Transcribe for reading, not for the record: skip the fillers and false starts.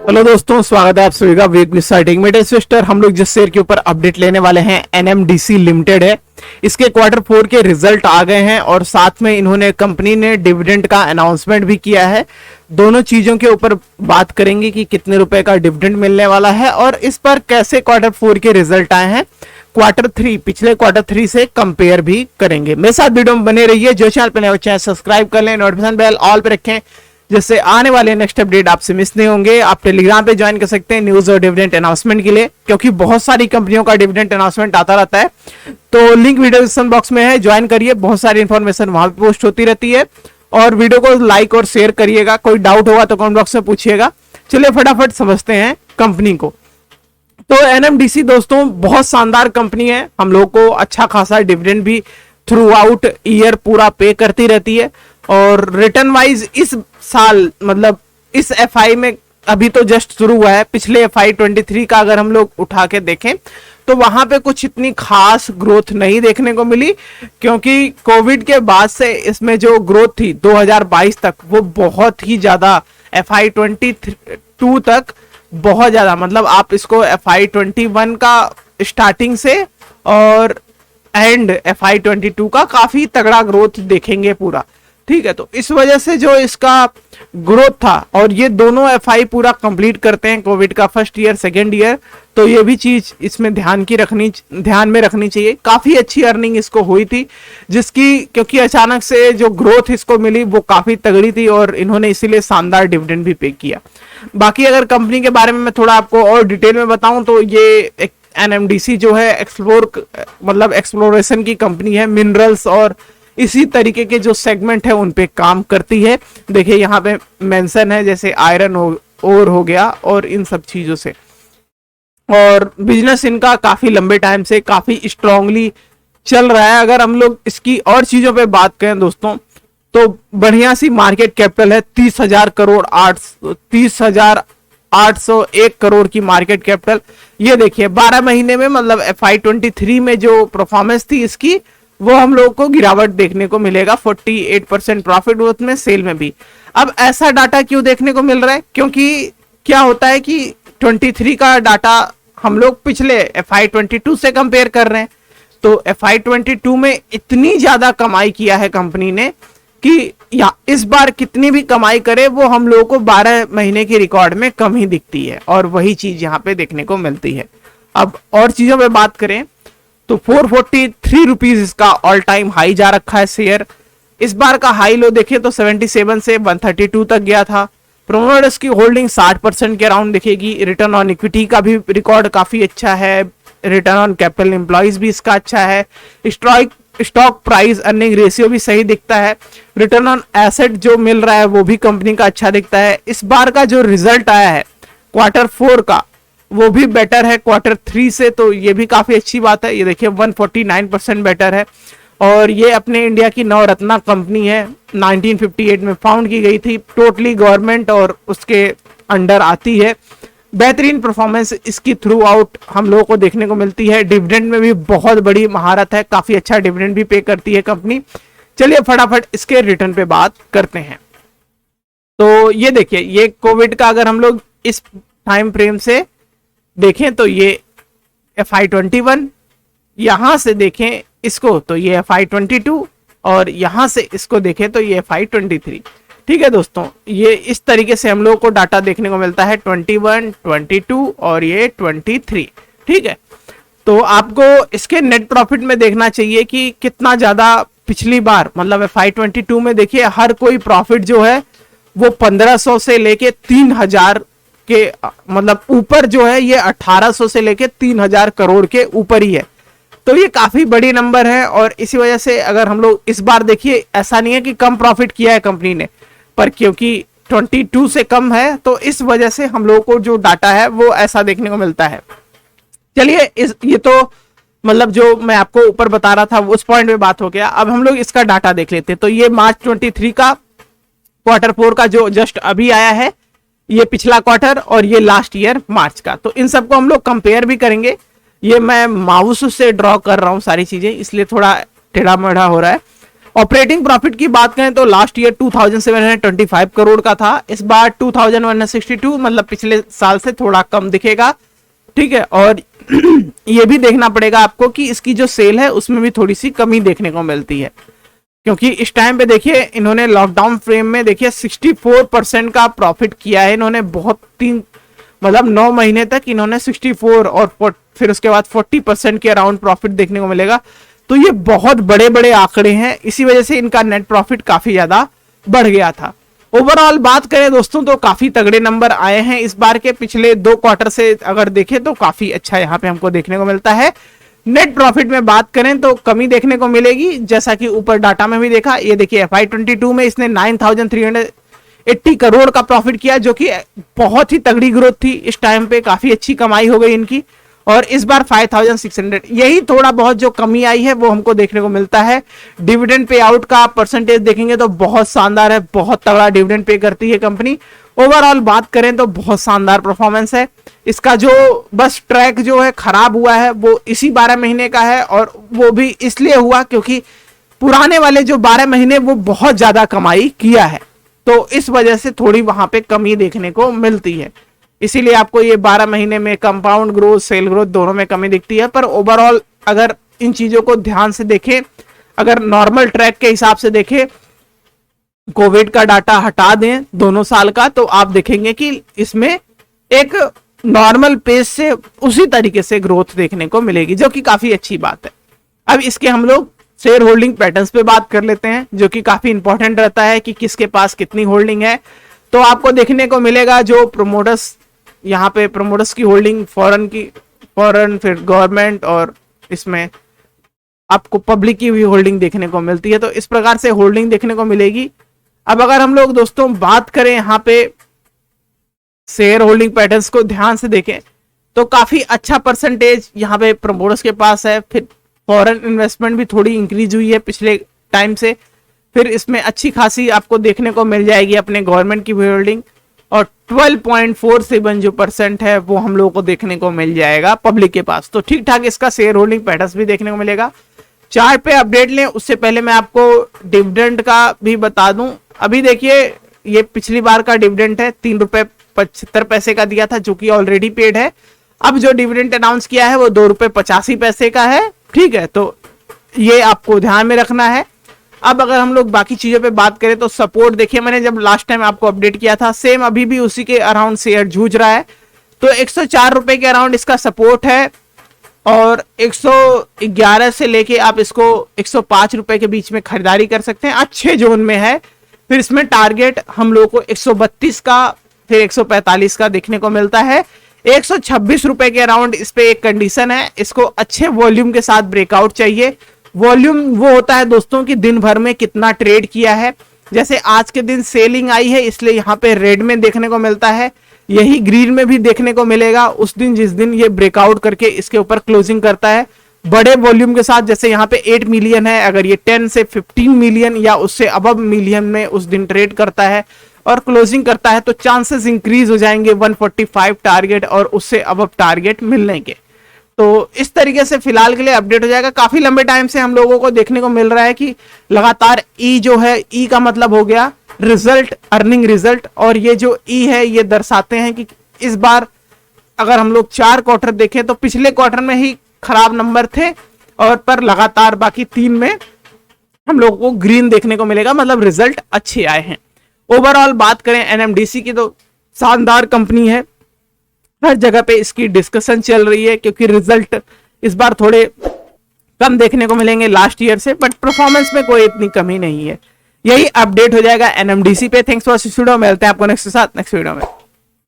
Hello दोस्तों, स्वागत है आप सभी का वेग एक्साइटिंग में इन्वेस्टर। हम लोग जिस शेयर के ऊपर अपडेट लेने वाले हैं एनएमडीसी लिमिटेड है। इसके क्वार्टर 4 के रिजल्ट आ गए हैं और साथ में इन्होंने कंपनी ने डिविडेंड का अनाउंसमेंट भी किया है। दोनों चीजों के ऊपर बात करेंगे कि कितने रुपए का डिविडेंड मिलने वाला है और इस पर कैसे क्वार्टर 4 के रिजल्ट आए हैं क्वार्टर 3 पिछले क्वार्टर 3 से कंपेयर भी करेंगे। मेरे साथ वीडियो में बने रहिए। जो चैनल पर नए हो चैनल सब्सक्राइब कर लें, नोटिफिकेशन बेल ऑल पे रखें जिससे आने वाले नेक्स्ट अपडेट आपसे मिस नहीं होंगे। आप टेलीग्राम पे ज्वाइन कर सकते हैं न्यूज और डिविडेंड अनाउंसमेंट के लिए, क्योंकि बहुत सारी कंपनियों का डिविडेंड अनाउंसमेंट आता रहता है। तो लिंक वीडियो डिस्क्रिप्शन बॉक्स में है, ज्वाइन करिए। बहुत सारी इंफॉर्मेशन वहां पे पोस्ट होती रहती है और वीडियो को लाइक और शेयर करिएगा। कोई डाउट होगा तो कमेंट बॉक्स में पूछिएगा। चलिए फटाफट समझते हैं कंपनी को। तो एनएमडीसी दोस्तों बहुत शानदार कंपनी है। हम लोग को अच्छा खासा डिविडेंड भी थ्रू आउट ईयर पूरा पे करती रहती है और रिटर्न वाइज इस साल मतलब इस एफआई में अभी तो जस्ट शुरू हुआ है। पिछले एफआई 23 का अगर हम लोग उठा के देखें तो वहां पे कुछ इतनी खास ग्रोथ नहीं देखने को मिली, क्योंकि कोविड के बाद से इसमें जो ग्रोथ थी 2022 तक वो बहुत ही ज्यादा एफआई 22 तक बहुत ज्यादा, मतलब आप इसको एफआई 21 का स्टार्टिंग से और एंड एफआई 22 का काफी तगड़ा ग्रोथ देखेंगे पूरा। ठीक है, तो इस वजह से जो इसका ग्रोथ था और ये दोनों एफआई पूरा कंप्लीट करते हैं कोविड का फर्स्ट ईयर सेकेंड ईयर, तो ये भी चीज इसमें ध्यान में रखनी चाहिए। काफी अच्छी अर्निंग इसको हुई थी जिसकी, क्योंकि अचानक से जो ग्रोथ इसको मिली वो काफी तगड़ी थी और इन्होंने इसीलिए शानदार डिविडेंड भी पे किया। बाकी अगर कंपनी के बारे में मैं थोड़ा आपको और डिटेल में बताऊं तो ये एक एनएमडीसी जो है एक्सप्लोरेशन की कंपनी है। मिनरल्स और इसी तरीके के जो सेगमेंट है उन पे काम करती है। देखिए यहाँ पे मेंशन है जैसे आयरन ओर हो गया और इन सब चीजों से। और बिजनेस इनका काफी लंबे टाइम से काफी स्ट्रांगली चल रहा है। अगर हम लोग इसकी और चीजों पे बात करें दोस्तों तो बढ़िया सी मार्केट कैपिटल है। 30,801 करोड़ की मार्केट कैपिटल। ये देखिए 12 महीने में मतलब एफआई 23 में जो परफॉर्मेंस थी इसकी वो हम लोग को गिरावट देखने को मिलेगा 48% प्रॉफिट ग्रोथ में, सेल में भी। अब ऐसा डाटा क्यों देखने को मिल रहा है? क्योंकि क्या होता है कि 23 का डाटा हम लोग पिछले एफआई 22 से कंपेयर कर रहे हैं, तो एफआई 22 में इतनी ज्यादा कमाई किया है कंपनी ने कि या इस बार कितनी भी कमाई करे वो हम लोगों को 12 महीने की रिकॉर्ड में कम ही दिखती है और वही चीज यहाँ पे देखने को मिलती है। अब और चीजों पे बात करें तो 443 रुपीज इसका ऑल टाइम हाई जा रखा है शेयर। इस बार का हाई लो देखें तो 77 से 132 तक गया था। प्रोमोटर्स की होल्डिंग 60% के अराउंड दिखेगी। रिटर्न ऑन इक्विटी का भी रिकॉर्ड काफी अच्छा है। रिटर्न ऑन कैपिटल एम्प्लॉइज भी इसका अच्छा है। स्टॉक प्राइस अर्निंग रेशियो भी सही दिखता है। रिटर्न ऑन एसेट जो मिल रहा है वो भी कंपनी का अच्छा दिखता है। इस बार का जो रिजल्ट आया है क्वार्टर 4 का वो भी बेटर है क्वार्टर 3 से, तो ये भी काफी अच्छी बात है। ये देखिए 149% बेटर है और ये अपने इंडिया की नवरत्ना कंपनी है। 1958 में फाउंड की गई थी, टोटली गवर्नमेंट और उसके अंडर आती है। बेहतरीन परफॉर्मेंस इसकी थ्रू आउट हम लोगों को देखने को मिलती है। डिविडेंड में भी बहुत बड़ी महारत है, काफी अच्छा डिविडेंड भी पे करती है कंपनी। चलिए फटाफट इसके रिटर्न पे बात करते हैं। तो ये देखिए, ये कोविड का अगर हम लोग इस टाइम फ्रेम से देखें तो ये एफआई 21, यहां से देखें इसको तो ये एफआई 22 और यहां से इसको देखें तो ये एफआई 23। ठीक है दोस्तों, ये इस तरीके से हम लोग को डाटा देखने को मिलता है 21, 22 और ये 23। ठीक है, तो आपको इसके नेट प्रॉफिट में देखना चाहिए कि कितना ज्यादा पिछली बार मतलब एफआई 22 में देखिए हर कोई प्रॉफिट जो है वो 1500 से लेके 3000 के मतलब ऊपर जो है, ये 1800 से लेके 3000 करोड़ के ऊपर ही है। तो ये काफी बड़ी नंबर है और इसी वजह से अगर हम लोग इस बार देखिए, ऐसा नहीं है कि कम प्रॉफिट किया है कंपनी ने, पर क्योंकि 22 से कम है तो इस वजह से हम लोगों को जो डाटा है वो ऐसा देखने को मिलता है। चलिए ये तो मतलब जो मैं आपको ऊपर बता रहा था उस पॉइंट पे बात हो गया। अब हम लोग इसका डाटा देख लेते हैं। तो ये मार्च 23 का क्वार्टर 4 का जो जस्ट अभी आया है, ये पिछला क्वार्टर और ये लास्ट ईयर मार्च का। तो इन सबको हम लोग कंपेयर भी करेंगे। ये मैं माउस से ड्रॉ कर रहा हूं सारी चीजें, इसलिए थोड़ा टेढ़ा मेढ़ा हो रहा है। ऑपरेटिंग प्रॉफिट की बात करें तो लास्ट ईयर 2725 करोड़ का था, इस बार 2162, मतलब पिछले साल से थोड़ा कम दिखेगा, ठीक है। और ये भी देखना पड़ेगा आपको कि इसकी जो सेल है उसमें भी थोड़ी सी कमी देखने को मिलती है, क्योंकि इस टाइम पे देखिए इन्होंने लॉकडाउन फ्रेम में देखिए 64% का प्रॉफिट किया है इन्होंने, बहुत मतलब 9 महीने तक इन्होंने 64 और फिर उसके बाद 40% के अराउंड प्रॉफिट देखने को मिलेगा। तो ये बहुत बड़े बड़े आंकड़े हैं, इसी वजह से इनका नेट प्रॉफिट काफी ज्यादा बढ़ गया था। ओवरऑल बात करें दोस्तों तो काफी तगड़े नंबर आए हैं इस बार के, पिछले 2 क्वार्टर से अगर देखें तो काफी अच्छा यहाँ पे हमको देखने को मिलता है। नेट प्रॉफिट में बात करें तो कमी देखने को मिलेगी, जैसा कि ऊपर डाटा में भी देखा। ये देखिए FY22 में इसने 9380 करोड़ का प्रॉफिट किया, जो कि बहुत ही तगड़ी ग्रोथ थी, इस टाइम पे काफी अच्छी कमाई हो गई इनकी। और इस बार 5600, यही थोड़ा बहुत जो कमी आई है वो हमको देखने को मिलता है। डिविडेंड पे आउट का परसेंटेज देखेंगे तो बहुत शानदार है, बहुत तगड़ा डिविडेंड पे करती है कंपनी। ओवरऑल बात करें तो बहुत शानदार परफॉर्मेंस है इसका। जो बस ट्रैक जो है खराब हुआ है वो इसी 12 महीने का है, और वो भी इसलिए हुआ क्योंकि पुराने वाले जो 12 महीने वो बहुत ज्यादा कमाई किया है, तो इस वजह से थोड़ी वहां पे कमी देखने को मिलती है। इसीलिए आपको ये 12 महीने में कंपाउंड ग्रोथ, सेल ग्रोथ दोनों में कमी दिखती है। पर ओवरऑल अगर इन चीजों को ध्यान से देखें, अगर नॉर्मल ट्रैक के हिसाब से देखें, कोविड का डाटा हटा दें दोनों साल का, तो आप देखेंगे कि इसमें एक नॉर्मल पेस से उसी तरीके से ग्रोथ देखने को मिलेगी, जो कि काफी अच्छी बात है। अब इसके हम लोग शेयर होल्डिंग पैटर्न्स पे बात कर लेते हैं, जो कि काफी इंपॉर्टेंट रहता है कि किसके पास कितनी होल्डिंग है। तो आपको देखने को मिलेगा जो प्रोमोटर्स, यहाँ पे प्रोमोटर्स की होल्डिंग फॉरेन, फिर गवर्नमेंट, और इसमें आपको पब्लिक की भी होल्डिंग देखने को मिलती है। तो इस प्रकार से होल्डिंग देखने को मिलेगी। अब अगर हम लोग दोस्तों बात करें यहाँ पे शेयर होल्डिंग पैटर्न्स को ध्यान से देखें तो काफी अच्छा परसेंटेज यहाँ पे प्रोमोटर्स के पास है। फिर फॉरेन इन्वेस्टमेंट भी थोड़ी इंक्रीज हुई है पिछले टाइम से, फिर इसमें अच्छी खासी आपको देखने को मिल जाएगी अपने गवर्नमेंट की भी होल्डिंग, और 12.47 जो % है वो हम लोगों को देखने को मिल जाएगा पब्लिक के पास। तो ठीक ठाक इसका शेयर होल्डिंग पैटर्न्स भी देखने को मिलेगा। चार्ट पे अपडेट लें उससे पहले मैं आपको डिविडेंड का भी बता दूं। अभी देखिए ये पिछली बार का डिविडेंड है, 3 रुपए 75 पैसे का दिया था, जो कि ऑलरेडी पेड है। अब जो डिविडेंड अनाउंस किया है वो 2 रुपए 85 पैसे का है, ठीक है। तो ये आपको ध्यान में रखना है। अब अगर हम लोग बाकी चीजों पे बात करें तो सपोर्ट देखिए, मैंने जब लास्ट टाइम आपको अपडेट किया था सेम अभी भी उसी के अराउंड शेयर जूझ रहा है। तो 104 रुपए के अराउंड इसका सपोर्ट है, और 111 से लेके आप इसको 105 रुपए के बीच में खरीदारी कर सकते हैं, अच्छे जोन में है। फिर इसमें टारगेट हम लोग को 132 का, फिर 145 का देखने को मिलता है। 126 रुपए के अराउंड इस पे एक कंडीशन है, इसको अच्छे वॉल्यूम के साथ ब्रेकआउट चाहिए। वॉल्यूम वो होता है दोस्तों कि दिन भर में कितना ट्रेड किया है। जैसे आज के दिन सेलिंग आई है इसलिए यहाँ पे रेड में देखने को मिलता है, यही ग्रीन में भी देखने को मिलेगा उस दिन जिस दिन ये ब्रेकआउट करके इसके ऊपर क्लोजिंग करता है बड़े वॉल्यूम के साथ। जैसे यहाँ पे 8 मिलियन है, अगर ये 10 से 15 मिलियन या उससे अबव मिलियन में उस दिन ट्रेड करता है और क्लोजिंग करता है, तो चांसेस इंक्रीज हो जाएंगे 145 टारगेट और उससे अबव टारगेट मिलने के। तो इस तरीके से फिलहाल के लिए अपडेट हो जाएगा। काफी लंबे टाइम से हम लोगों को देखने को मिल रहा है कि लगातार ई जो है, ई का मतलब हो गया रिजल्ट, अर्निंग रिजल्ट, और ये जो ई है ये दर्शाते हैं कि इस बार अगर हम लोग 4 क्वार्टर देखें तो पिछले क्वार्टर में ही खराब नंबर थे, और पर लगातार बाकी 3 में हम लोगों को ग्रीन देखने को मिलेगा, मतलब रिजल्ट अच्छे आए हैं। ओवरऑल बात करें एनएमडीसी की तो शानदार कंपनी है, हर जगह पे इसकी डिस्कशन चल रही है क्योंकि रिजल्ट इस बार थोड़े कम देखने को मिलेंगे लास्ट ईयर से, बट परफॉर्मेंस में कोई इतनी कमी नहीं है। यही अपडेट हो जाएगा एनएमडीसी पे। थैंक्स फॉर वाचिंग वीडियो, मिलते हैं आपको नेक्स्ट वीडियो में।